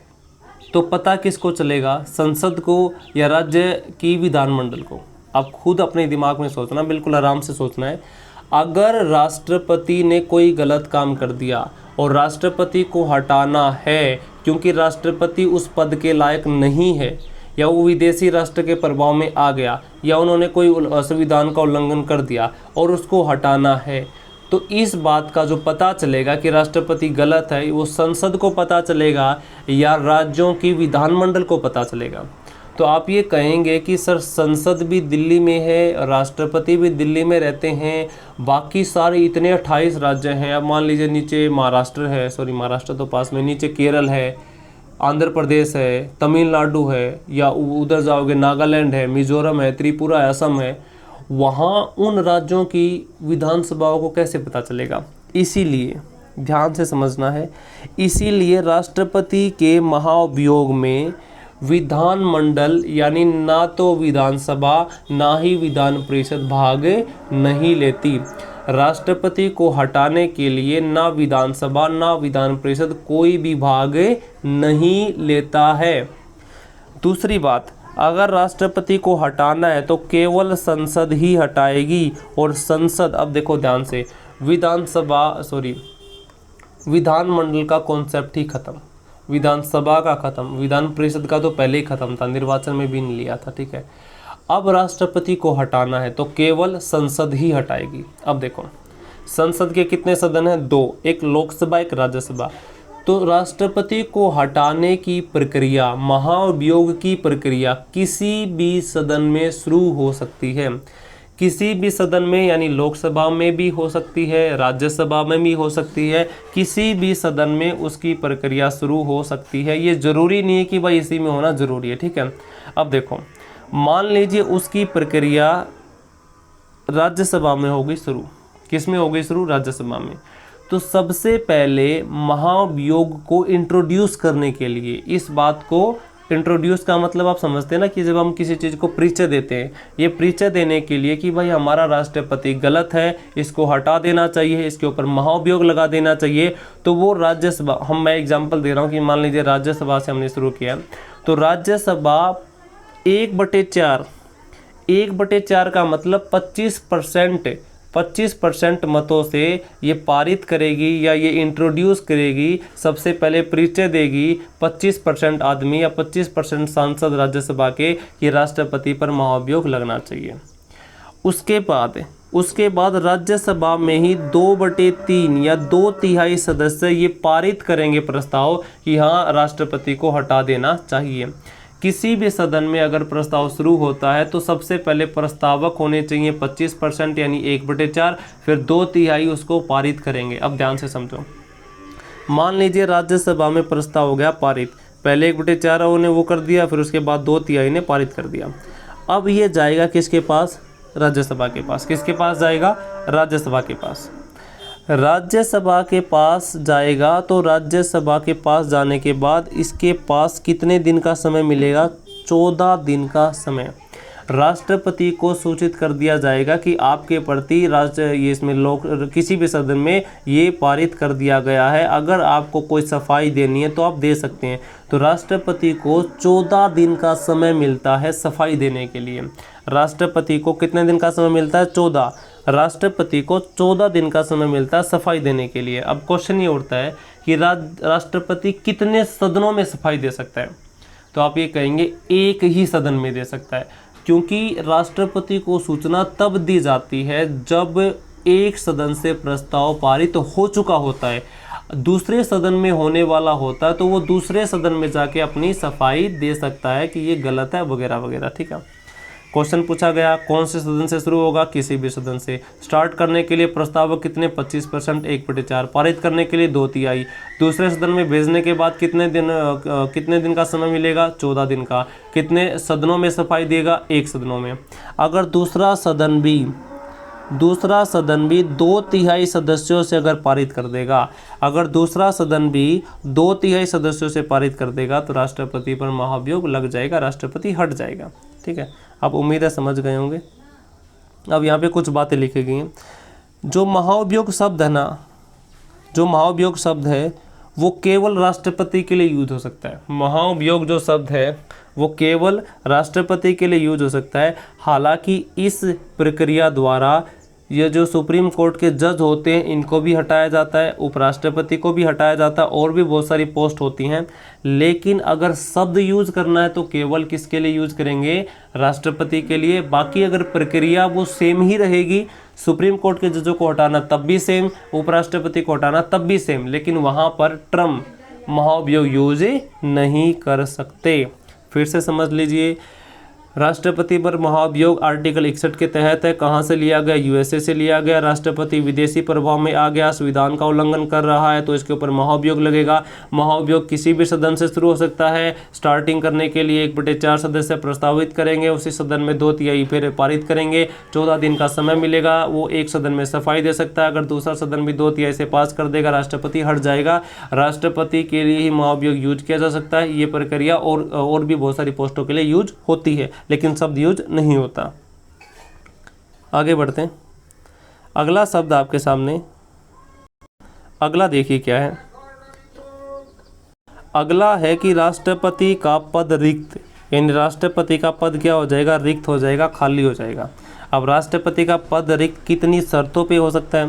तो पता किसको चलेगा, संसद को या राज्य की विधानमंडल को। आप खुद अपने दिमाग में सोचना, बिल्कुल आराम से सोचना है। अगर राष्ट्रपति ने कोई गलत काम कर दिया और राष्ट्रपति को हटाना है क्योंकि राष्ट्रपति उस पद के लायक नहीं है, या वो विदेशी राष्ट्र के प्रभाव में आ गया, या उन्होंने कोई संविधान का उल्लंघन कर दिया और उसको हटाना है, तो इस बात का जो पता चलेगा कि राष्ट्रपति गलत है, वो संसद को पता चलेगा या राज्यों की विधानमंडल को पता चलेगा। तो आप ये कहेंगे कि सर संसद भी दिल्ली में है, राष्ट्रपति भी दिल्ली में रहते हैं, बाकी सारे इतने 28 राज्य हैं। अब मान लीजिए नीचे महाराष्ट्र है, सॉरी महाराष्ट्र तो पास में, नीचे केरल है, आंध्र प्रदेश है, तमिलनाडु है, या उधर जाओगे नागालैंड है, मिजोरम है, त्रिपुरा है, असम है, वहाँ उन राज्यों की विधानसभाओं को कैसे पता चलेगा। इसीलिए ध्यान से समझना है, इसीलिए राष्ट्रपति के महाभियोग में विधानमंडल यानी ना तो विधानसभा ना ही विधान परिषद भाग नहीं लेती। राष्ट्रपति को हटाने के लिए ना विधानसभा ना विधान परिषद कोई भी भाग नहीं लेता है। दूसरी बात, अगर राष्ट्रपति को हटाना है तो केवल संसद ही हटाएगी, और संसद, अब देखो ध्यान से, विधानमंडल का कॉन्सेप्ट ही खत्म, विधानसभा का खत्म, विधान परिषद का तो पहले ही खत्म था, निर्वाचन में भी नहीं लिया था, ठीक है। अब राष्ट्रपति को हटाना है तो केवल संसद ही हटाएगी। अब देखो संसद के कितने सदन हैं, 2, एक लोकसभा एक राज्यसभा। तो राष्ट्रपति को हटाने की प्रक्रिया, महाभियोग की प्रक्रिया किसी भी सदन में शुरू हो सकती है, किसी भी सदन में, यानी लोकसभा में भी हो सकती है, राज्यसभा में भी हो सकती है, किसी भी सदन में उसकी प्रक्रिया शुरू हो सकती है। ये ज़रूरी नहीं है कि भाई इसी में होना ज़रूरी है, ठीक है। अब देखो मान लीजिए उसकी प्रक्रिया राज्यसभा में होगी शुरू, किस में होगी शुरू, राज्यसभा में। तो सबसे पहले महाभियोग को इंट्रोड्यूस करने के लिए, इस बात को इंट्रोड्यूस का मतलब आप समझते हैं ना कि जब हम किसी चीज़ को परिचय देते हैं, ये परिचय देने के लिए कि भाई हमारा राष्ट्रपति गलत है, इसको हटा देना चाहिए, इसके ऊपर महाभियोग लगा देना चाहिए। तो वो राज्यसभा, मैं एग्जांपल दे रहा हूँ कि मान लीजिए राज्यसभा से हमने शुरू किया, तो राज्यसभा 1/4 का मतलब 25% मतों से ये पारित करेगी या ये इंट्रोड्यूस करेगी, सबसे पहले परिचय देगी 25% आदमी या 25% सांसद राज्यसभा के, ये राष्ट्रपति पर महाभियोग लगना चाहिए। उसके बाद राज्यसभा में ही 2/3 या 2/3 सदस्य ये पारित करेंगे प्रस्ताव कि हाँ राष्ट्रपति को हटा देना चाहिए। किसी भी सदन में अगर प्रस्ताव शुरू होता है तो सबसे पहले प्रस्तावक होने चाहिए 25% यानी 1/4, फिर 2/3 उसको पारित करेंगे। अब ध्यान से समझो, मान लीजिए राज्यसभा में प्रस्ताव हो गया पारित, पहले 1/4 उन्होंने वो कर दिया, फिर उसके बाद 2/3 ने पारित कर दिया। अब ये जाएगा किसके पास, राज्यसभा के पास। किसके पास जाएगा, राज्यसभा के पास। राज्यसभा के पास जाएगा तो राज्यसभा के पास जाने के बाद इसके पास कितने दिन का समय मिलेगा, 14 दिन का समय। राष्ट्रपति को सूचित कर दिया जाएगा कि आपके प्रति ये इसमें लोक किसी भी सदन में ये पारित कर दिया गया है, अगर आपको कोई सफाई देनी है तो आप दे सकते हैं। तो राष्ट्रपति को 14 दिन का समय मिलता है सफाई देने के लिए। राष्ट्रपति को कितने दिन का समय मिलता है? 14। राष्ट्रपति को 14 दिन का समय मिलता है सफाई देने के लिए। अब क्वेश्चन ये उठता है कि राष्ट्रपति कितने सदनों में सफाई दे सकता है? तो आप ये कहेंगे एक ही सदन में दे सकता है, क्योंकि राष्ट्रपति को सूचना तब दी जाती है जब एक सदन से प्रस्ताव पारित हो चुका होता है, दूसरे सदन में होने वाला होता है, तो वो दूसरे सदन में जाके अपनी सफाई दे सकता है कि ये गलत है वगैरह वगैरह। ठीक है। क्वेश्चन पूछा गया कौन से सदन से शुरू होगा? किसी भी सदन से। स्टार्ट करने के लिए प्रस्ताव कितने? 25%, 1/4। पारित करने के लिए 2/3। दूसरे सदन में भेजने के बाद कितने दिन का समय मिलेगा? 14 दिन का। कितने सदनों में सफाई देगा? 1 सदनों में। अगर दूसरा सदन भी 2/3 सदस्यों से अगर पारित कर देगा, अगर दूसरा सदन भी 2/3 सदस्यों से पारित कर देगा तो राष्ट्रपति पर महाभियोग लग जाएगा, राष्ट्रपति हट जाएगा। ठीक है, आप उम्मीद है समझ गए होंगे। अब यहाँ पे कुछ बातें लिखी गई हैं। जो महाभियोग शब्द है ना, जो महाभियोग शब्द है वो केवल राष्ट्रपति के लिए यूज हो सकता है। महाभियोग जो शब्द है वो केवल राष्ट्रपति के लिए यूज हो सकता है। हालांकि इस प्रक्रिया द्वारा ये जो सुप्रीम कोर्ट के जज होते हैं इनको भी हटाया जाता है, उपराष्ट्रपति को भी हटाया जाता है, और भी बहुत सारी पोस्ट होती हैं। लेकिन अगर शब्द यूज करना है तो केवल किसके लिए यूज करेंगे? राष्ट्रपति के लिए। बाकी अगर प्रक्रिया वो सेम ही रहेगी, सुप्रीम कोर्ट के जजों को हटाना तब भी सेम, उपराष्ट्रपति को हटाना तब भी सेम, लेकिन वहाँ पर टर्म महाभियोग यूज नहीं कर सकते। फिर से समझ लीजिए, राष्ट्रपति पर महाभियोग आर्टिकल 61 के तहत है। कहाँ से लिया गया? यूएसए से लिया गया। राष्ट्रपति विदेशी प्रभाव में आ गया, संविधान का उल्लंघन कर रहा है तो इसके ऊपर महाभियोग लगेगा। महाभियोग किसी भी सदन से शुरू हो सकता है। स्टार्टिंग करने के लिए 1/4 सदस्य प्रस्तावित करेंगे, उसी सदन में 2/3 फिर पारित करेंगे। 14 दिन का समय मिलेगा, वो एक सदन में सफाई दे सकता है। अगर दूसरा सदन भी 2/3 से पास कर देगा, राष्ट्रपति हट जाएगा। राष्ट्रपति के लिए ही महाभियोग यूज किया जा सकता है। ये प्रक्रिया और भी बहुत सारी पोस्टों के लिए यूज होती है, लेकिन शब्द यूज नहीं होता। आगे बढ़ते हैं। अगला शब्द आपके सामने, अगला देखिए क्या है। अगला है कि राष्ट्रपति का पद रिक्त, यानी राष्ट्रपति का पद क्या हो जाएगा? रिक्त हो जाएगा, खाली हो जाएगा। अब राष्ट्रपति का पद रिक्त कितनी शर्तों पे हो सकता है?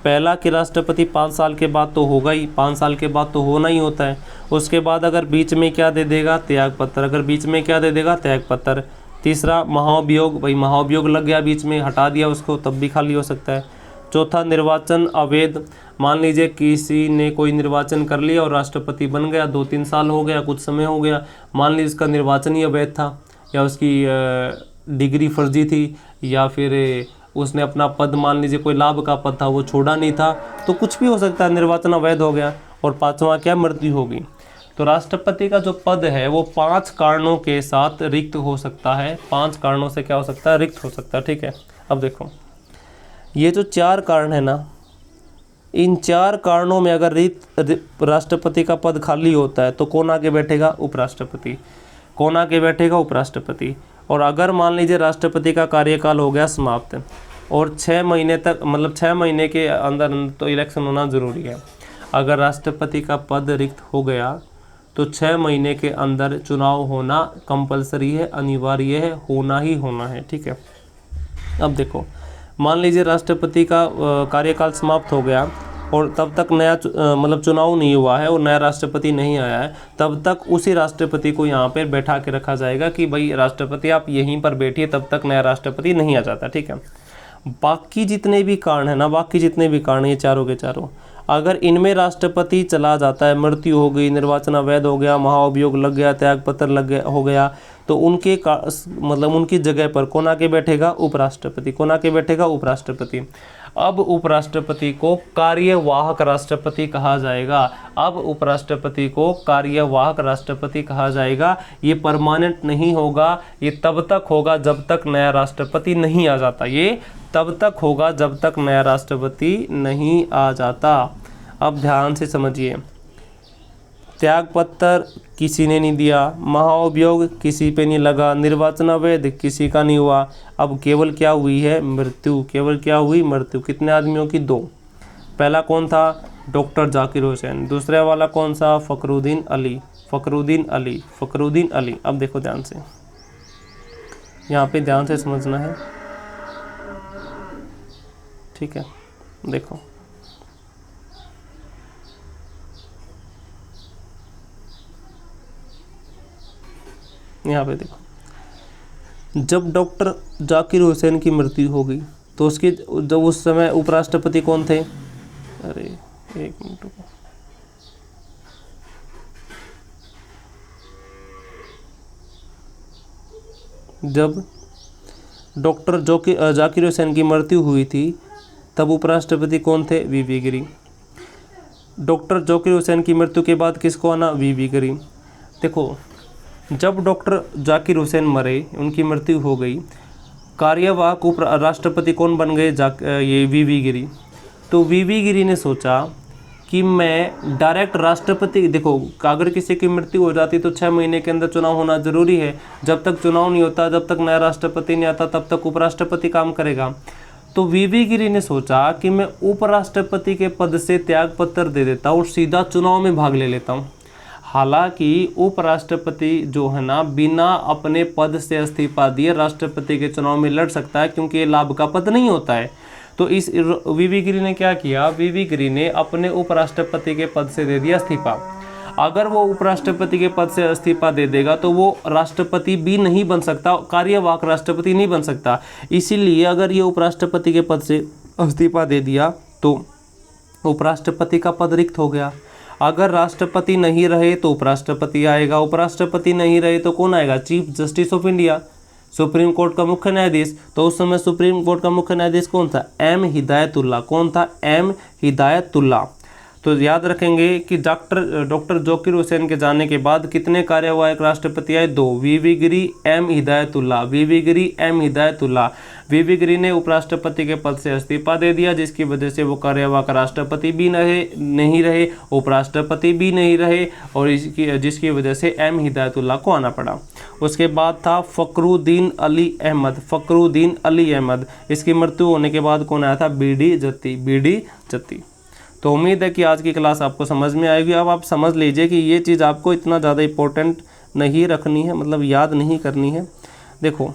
पहला कि राष्ट्रपति 5 साल के बाद तो होगा ही, 5 साल के बाद तो होना ही होता है। उसके बाद अगर बीच में क्या दे देगा? त्यागपत्र। अगर बीच में क्या दे देगा? त्यागपत्र। तीसरा महाभियोग, भाई महाभियोग लग गया बीच में, हटा दिया उसको, तब भी खाली हो सकता है। चौथा निर्वाचन अवैध, मान लीजिए किसी ने कोई निर्वाचन कर लिया और राष्ट्रपति बन गया, 2-3 साल हो गया, कुछ समय हो गया, मान लीजिए इसका निर्वाचन ही अवैध था, या उसकी डिग्री फर्जी थी, या फिर उसने अपना पद, मान लीजिए कोई लाभ का पद था वो छोड़ा नहीं था, तो कुछ भी हो सकता है, निर्वाचन अवैध हो गया। और 5वां क्या? मृत्यु होगी। तो राष्ट्रपति का जो पद है वो 5 कारणों के साथ रिक्त हो सकता है। 5 कारणों से क्या हो सकता है? रिक्त हो सकता है। ठीक है, अब देखो ये जो 4 कारण है ना, इन 4 कारणों में अगर राष्ट्रपति का पद खाली होता है तो कौन आगे बैठेगा? उपराष्ट्रपति। कौन आगे बैठेगा? उपराष्ट्रपति। और अगर मान लीजिए राष्ट्रपति का कार्यकाल हो गया समाप्त और 6 महीने तक, मतलब 6 महीने के अंदर तो इलेक्शन होना ज़रूरी है। अगर राष्ट्रपति का पद रिक्त हो गया तो 6 महीने के अंदर चुनाव होना कंपलसरी है, अनिवार्य है, होना ही होना है। ठीक है, अब देखो मान लीजिए राष्ट्रपति का कार्यकाल समाप्त हो गया और तब तक नया मतलब चुनाव नहीं हुआ है और नया राष्ट्रपति नहीं आया है, तब तक उसी राष्ट्रपति को यहाँ पर बैठा के रखा जाएगा कि भाई राष्ट्रपति आप यहीं पर बैठिए, तब तक नया राष्ट्रपति नहीं आ जाता। ठीक है, बाकी जितने भी कारण है ना, बाकी जितने भी कारण ये चारों के चारों, अगर इनमें राष्ट्रपति चला जाता है, मृत्यु हो गई, निर्वाचन अवैध हो गया, महाभियोग लग गया, त्यागपत्र लग गया हो गया, तो उनके मतलब उनकी जगह पर कौन आके बैठेगा? उपराष्ट्रपति। कौन आके बैठेगा? उपराष्ट्रपति। अब उपराष्ट्रपति को कार्यवाहक राष्ट्रपति कहा जाएगा। अब उपराष्ट्रपति को कार्यवाहक राष्ट्रपति कहा जाएगा। ये परमानेंट नहीं होगा, ये तब तक होगा जब तक नया राष्ट्रपति नहीं आ जाता। ये तब तक होगा जब तक नया राष्ट्रपति नहीं आ जाता। अब ध्यान से समझिए, त्यागपत्र किसी ने नहीं दिया, महाअभियोग किसी पे नहीं लगा, निर्वाचनावैध किसी का नहीं हुआ। अब केवल क्या हुई है? मृत्यु। केवल क्या हुई? मृत्यु। कितने आदमियों की? 2। पहला कौन था? डॉक्टर जाकिर हुसैन। दूसरा वाला कौन सा? फ़खरुद्दीन अली। फ़खरुद्दीन अली, फ़खरुद्दीन अली। अब देखो ध्यान से, यहाँ पे ध्यान से समझना है, ठीक है। देखो यहाँ पे देखो, जब डॉक्टर जाकिर हुसैन की मृत्यु हो गई तो उसकी जब उस समय उपराष्ट्रपति कौन थे? अरे एक मिनट रुको, जब डॉक्टर जाकिर हुसैन की मृत्यु हुई थी तब उपराष्ट्रपति कौन थे? वीवी गिरी। डॉक्टर जाकिर हुसैन की मृत्यु के बाद किसको आना? वीवी गिरी। देखो, जब डॉक्टर जाकिर हुसैन मरे, उनकी मृत्यु हो गई, कार्यवाहक उप राष्ट्रपति कौन बन गए? ये वीवी गिरी। तो वीवी गिरी ने सोचा कि मैं डायरेक्ट राष्ट्रपति, देखो अगर किसी की मृत्यु हो जाती तो 6 महीने के अंदर चुनाव होना जरूरी है। जब तक चुनाव नहीं होता, जब तक नया राष्ट्रपति नहीं आता, तब तक उपराष्ट्रपति काम करेगा। तो वीवी गिरी ने सोचा कि मैं उपराष्ट्रपति के पद से त्यागपत्र दे देता हूँ और सीधा चुनाव में भाग ले लेता हूँ। हालांकि उपराष्ट्रपति जो है ना, बिना अपने पद से इस्तीफा दिए राष्ट्रपति के चुनाव में लड़ सकता है, क्योंकि ये लाभ का पद नहीं होता है। तो इस वीवी गिरी ने क्या किया? वीवी गिरी ने अपने उपराष्ट्रपति के पद से दे दिया इस्तीफा। अगर वो उपराष्ट्रपति के पद से इस्तीफा दे देगा तो वो राष्ट्रपति भी नहीं बन सकता, कार्यवाहक राष्ट्रपति नहीं बन सकता। इसीलिए अगर ये उपराष्ट्रपति के पद से इस्तीफा दे दिया तो उपराष्ट्रपति का पद रिक्त हो गया। अगर राष्ट्रपति नहीं रहे तो उपराष्ट्रपति आएगा, उपराष्ट्रपति नहीं रहे तो कौन आएगा? Chief justice of India, supreme court का मुख्य न्यायाधीश। तो उस समय सुप्रीम कोर्ट का मुख्य न्यायाधीश कौन था? एम हिदायतुल्ला। कौन था? एम हिदायतुल्ला। तो याद रखेंगे कि डॉक्टर जाकिर हुसैन के जाने के बाद कितने कार्यवाहक राष्ट्रपति आए? 2। वीवी गिरी, एम हिदायतुल्ला। वीवी गिरी, एम हिदायतुल्ला। वीवी गिरी ने उपराष्ट्रपति के पद से इस्तीफा दे दिया, जिसकी वजह से वो कार्यवाहक राष्ट्रपति भी नहीं रहे, उपराष्ट्रपति भी नहीं रहे, और जिसकी वजह से एम हिदायतुल्ला को आना पड़ा। उसके बाद था फ़खरुद्दीन अली अहमद। फ़खरुद्दीन अली अहमद, इसकी मृत्यु होने के बाद कौन आया था? बीडी जत्ती। बीडी जत्ती। तो उम्मीद है कि आज की क्लास आपको समझ में आएगी। अब आप समझ लीजिए कि ये चीज़ आपको इतना ज़्यादा इम्पोर्टेंट नहीं रखनी है, मतलब याद नहीं करनी है। देखो,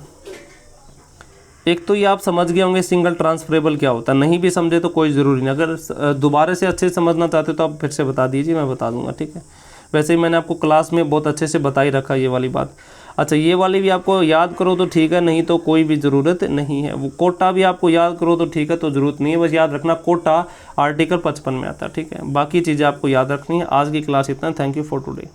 एक तो ये आप समझ गए होंगे सिंगल ट्रांसफरेबल क्या होता है, नहीं भी समझे तो कोई ज़रूरी नहीं। अगर दोबारा से अच्छे से समझना चाहते हो तो आप फिर से बता दीजिए, मैं बता दूंगा, ठीक है। वैसे ही मैंने आपको क्लास में बहुत अच्छे से बता ही रखा ये वाली बात। अच्छा, ये वाली भी आपको याद करो तो ठीक है, नहीं तो कोई भी ज़रूरत नहीं है। वो कोटा भी आपको याद करो तो ठीक है, तो ज़रूरत नहीं है। बस याद रखना कोटा आर्टिकल 55 में आता है, ठीक है। बाकी चीज़ें आपको याद रखनी है। आज की क्लास इतना। Thank you for today.